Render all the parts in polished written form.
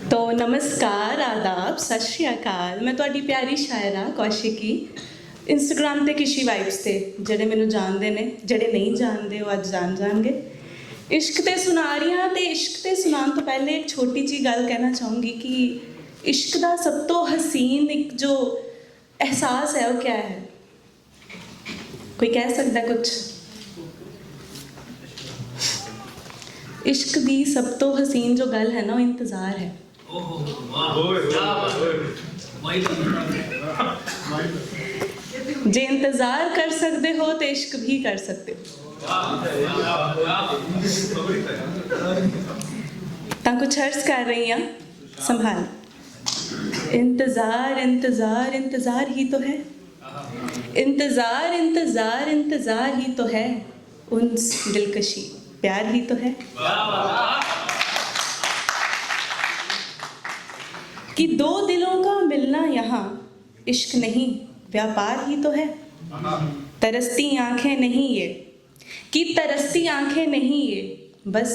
तो नमस्कार, आदाब, सत श्री अकाल। मैं तुहाडी प्यारी शायरा कौशिकी। इंस्टाग्राम ते किशी वाइब्स ते जेड़े मैनू जानते ने, जेड़े नहीं जानते वो अज जान जाएंगे। इश्क ते सुना रही हाँ, तो इश्क ते सुनाने तो पहले एक छोटी जी गल कहना चाहूँगी कि इश्क का सब तो हसीन एक जो एहसास है वो क्या है? कोई कह सकता कुछ? इश्क की सब तो हसीन जो गल है ना, वो इंतज़ार है। जे इंतज़ार कर सकते हो तो इश्क भी कर सकते हो। तो कुछ अर्ज कर रही हैं, संभाल। इंतज़ार इंतज़ार इंतज़ार ही तो है, इंतज़ार इंतज़ार इंतज़ार ही तो है, उन्स दिलकशी प्यार ही तो है। कि दो दिलों का मिलना यहाँ इश्क नहीं व्यापार ही तो है। तरसती आंखें नहीं ये, कि तरसती आंखें नहीं ये, बस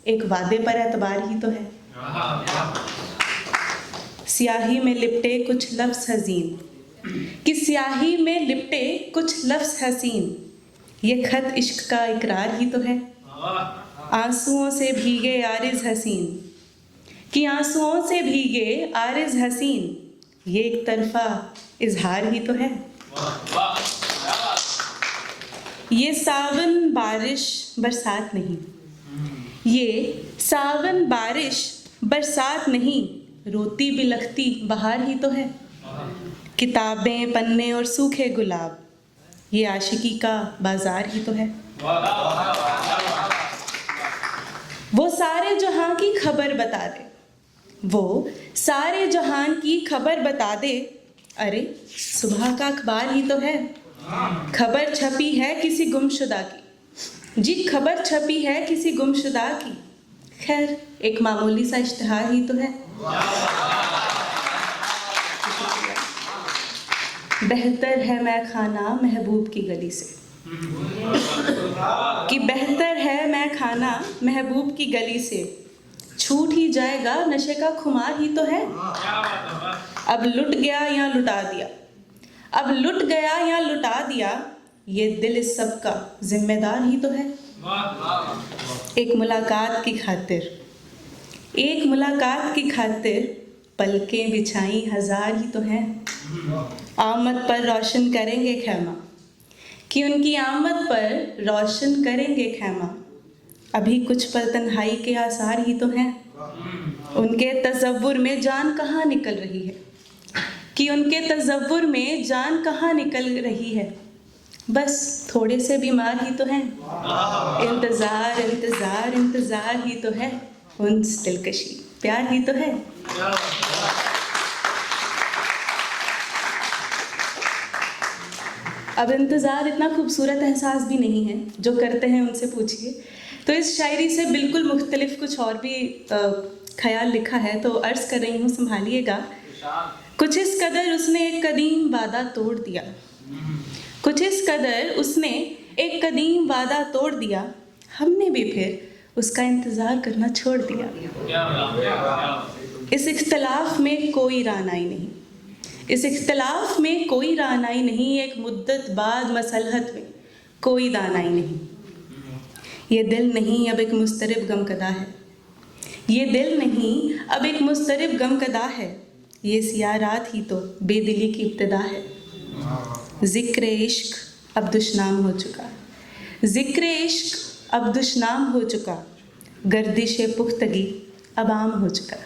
एक वादे पर एतबार ही तो है। स्याही में लिपटे कुछ लफ्ज़ हसीन, कि स्याही में लिपटे कुछ लफ्ज़ हसीन, ये खत इश्क का इकरार ही तो है। आंसुओं से भीगे आरिज़ हसीन, कि आंसुओं से भीगे आरिज़ हसीन, ये एक तरफा इजहार ही तो है। ये सावन बारिश बरसात नहीं, ये सावन बारिश बरसात नहीं, रोती बिलखती बहार ही तो है। किताबें पन्ने और सूखे गुलाब, ये आशिकी का बाजार ही तो है। वो सारे जहां की खबर बता दे, वो सारे जहान की खबर बता दे, अरे सुबह का अखबार ही तो है। खबर छपी है किसी गुमशुदा की, जी खबर छपी है किसी गुमशुदा की, खैर एक मामूली सा इश्तिहार ही तो है। बेहतर है मैं खाना महबूब की गली से, कि बेहतर है मैं खाना महबूब की गली से, छूट ही जाएगा नशे का खुमार ही तो है। अब लुट गया या लुटा दिया, अब लुट गया या लुटा दिया, ये दिल इस सब का जिम्मेदार ही तो है। एक मुलाकात की खातिर, एक मुलाकात की खातिर पलकें बिछाई हजार ही तो हैं। आमद पर रोशन करेंगे खैमा, कि उनकी आमद पर रोशन करेंगे खैमा, अभी कुछ पल तन्हाई के आसार ही तो हैं। उनके तसव्वुर में जान कहाँ निकल रही है, कि उनके तसव्वुर में जान कहाँ निकल रही है, बस थोड़े से बीमार ही तो हैं। इंतज़ार इंतज़ार इंतज़ार ही तो है, उन्स दिलकशी प्यार ही तो है। अब इंतज़ार इतना खूबसूरत एहसास भी नहीं है, जो करते हैं उनसे पूछिए। तो इस शायरी से बिल्कुल मुख्तलिफ कुछ और भी ख़याल लिखा है, तो अर्ज़ कर रही हूँ, संभालिएगा। कुछ इस कदर उसने एक कदीम वादा तोड़ दिया, कुछ इस कदर उसने एक कदीम वादा तोड़ दिया, हमने भी फिर उसका इंतज़ार करना छोड़ दिया। इस इख्तलाफ में कोई रानाई नहीं, इस इख्तलाफ में कोई रानाई नहीं, एक मुद्दत बाद मसलहत में कोई दानाई नहीं। ये दिल नहीं अब एक मुस्तरिब गमकदा है, ये दिल नहीं अब एक मुस्तरिब गमकदा है, ये सियाह रात ही तो बेदिली की इब्तिदा है। ज़िक्र इश्क अब दुश्नाम हो चुका, ज़िक्र इश्क अब दुश्नाम हो चुका, गर्दिश पुख्तगी अब आम हो चुका।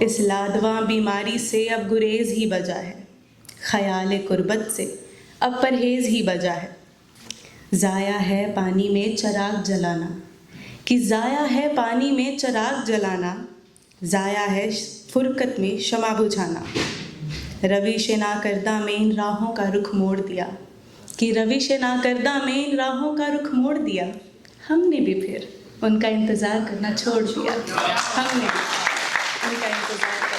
इस लादवा बीमारी से अब गुरेज ही बजा है, ख़याल कुर्बत से अब परहेज़ ही बजा है। ज़ाया है पानी में चराग जलाना, कि ज़ाया है पानी में चराग जलाना, ज़ाया है फुरकत में शमा बुझाना। रविश नाकर्दा में इन राहों का रुख मोड़ दिया, कि रविश नाकर्दा में इन राहों का रुख मोड़ दिया, हमने भी फिर उनका इंतज़ार करना छोड़ दिया, हमने भी उनका इंतज़ार